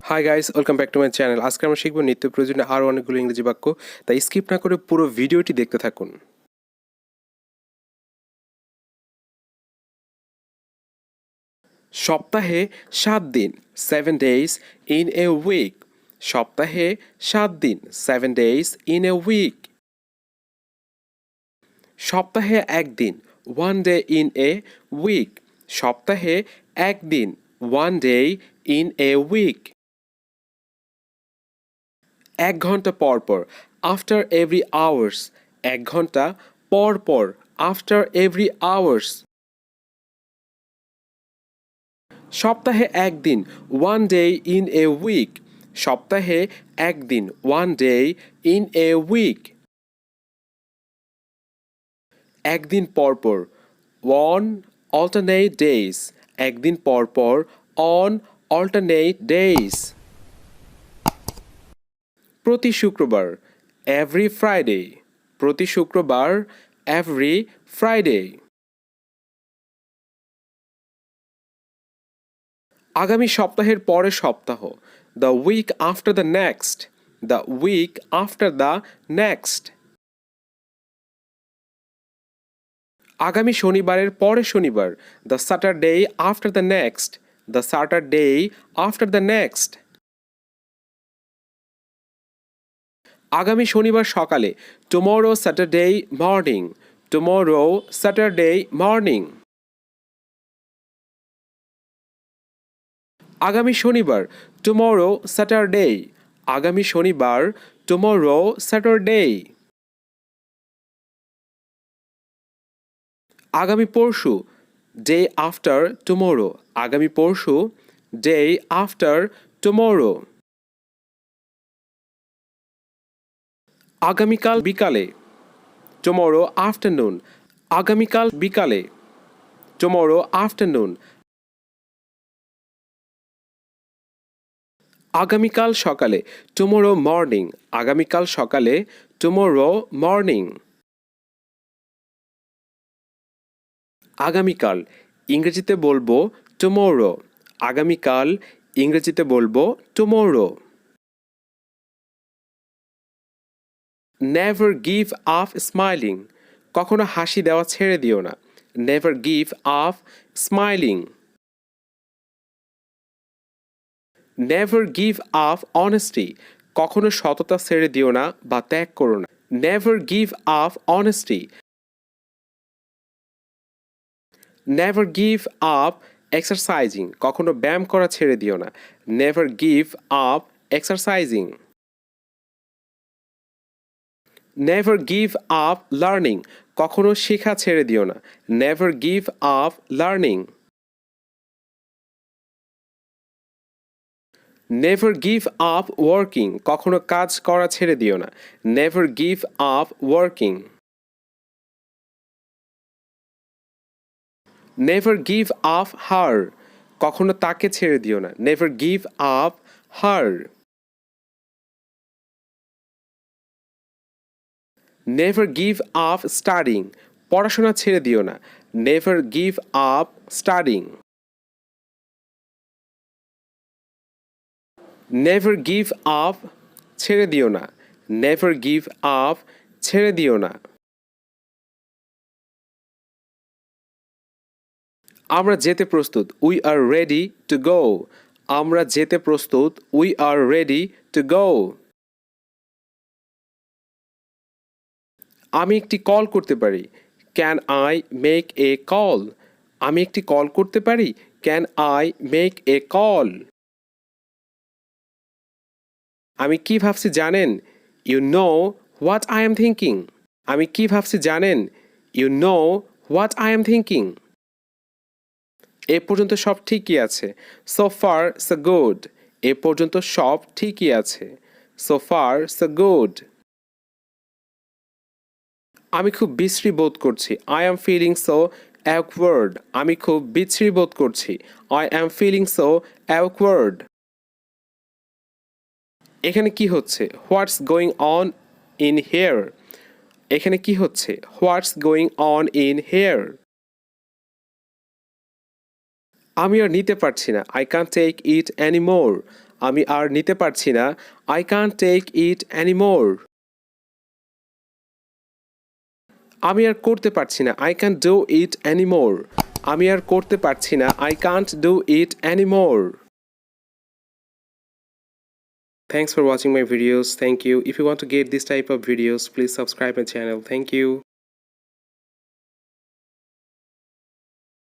Hi guys, welcome back to my channel. আজকে আমরা শিখব নিত্য প্রয়োজনীয় আরও অনেকগুলো ইংরেজি বাক্য, তাই স্কিপ না করে পুরো ভিডিওটি দেখতে থাকুন। সপ্তাহে 7 দিন, 7 days in a week। সপ্তাহে 7 দিন, 7 days in a week। সপ্তাহে একদিন, 1 day in a week। সপ্তাহে একদিন, 1 day in a week। 1 ঘন্টা পর পর, আফটার এভরি আওয়ার্স। 1 ঘন্টা পর পর, আফটার এভরি আওয়ার্স। সপ্তাহে একদিন, 1 day in a week। সপ্তাহে একদিন, 1 day in a week। একদিন পর পর, on alternate days। একদিন পর পর, on alternate days। প্রতি শুক্রবার, every Friday। প্রতি শুক্রবার, every Friday। আগামী সপ্তাহের পরের সপ্তাহ, the week after the next। the week after the next। আগামী শনিবারের পরের শনিবার, the Saturday after the next। the Saturday after the next। আগামী শনিবার সকালে, tomorrow Saturday morning। tomorrow Saturday morning। আগামী শনিবার, tomorrow Saturday। আগামী শনিবার, tomorrow Saturday। আগামী পরশু, day after tomorrow। আগামী পরশু, day after tomorrow। আগামীকাল বিকালে, tomorrow afternoon। আগামীকাল বিকালে, tomorrow afternoon। আগামীকাল সকালে, tomorrow morning। আগামীকাল সকালে, tomorrow morning। আগামীকাল ইংরেজিতে বলবো tomorrow। আগামীকাল ইংরেজিতে বলবো tomorrow। Never give up smiling. কখনো হাসি দেওয়া ছেড়ে দিও না। Never give up smiling. Never give up honesty. কখনো সততা ছেড়ে দিও না বা ত্যাগ করো না। Never give up honesty. Never give up exercising. কখনো ব্যায়াম করা ছেড়ে দিও না। Never give up exercising. Never give up learning. কখনো শেখা ছেড়ে দিও না। Never give up learning. Never give up working. কখনো কাজ করা ছেড়ে দিও না। Never give up working. Never give up হার। কখনো তাকে ছেড়ে দিও না। নেভার গিভ আপ হার। Never give up studying. পড়াশোনা ছেড়ে দিও না। Never give up studying. Never give up ছেড়ে দিও না। নেভার গিভ আপ ছেড়ে দিও না। আমরা যেতে প্রস্তুত, we are ready to go. আমরা যেতে প্রস্তুত, we are ready to go. আমি একটি কল করতে পারি, can I make a call. আমি একটি কল করতে পারি, can I make a call. আমি কি ভাবছি জানেন, you know what I am thinking. আমি কি ভাবছি জানেন, you know what I am thinking. এ পর্যন্ত সব ঠিকই আছে, সো ফার সো গুড। এ পর্যন্ত সব ঠিকই আছে, সো ফার সো গুড। আমি খুব বিশ্রী বোধ করছি, I am feeling so awkward. আমি খুব বিশ্রী বোধ করছি, I am feeling so awkward. এখানে কি হচ্ছে, what's going on in here. এখানে কি হচ্ছে, what's going on in here. আমি আর নিতে পারছি না, I can take it anymore. আমি আর নিতে পারছি না। I can't take it anymore. আমি আর করতে পারছি না। I can't do it anymore. আমি আর করতে পারছি না। I can't do it anymore. Thanks for watching my videos. Thank you. If you want to get this type of videos, please subscribe my channel. Thank you.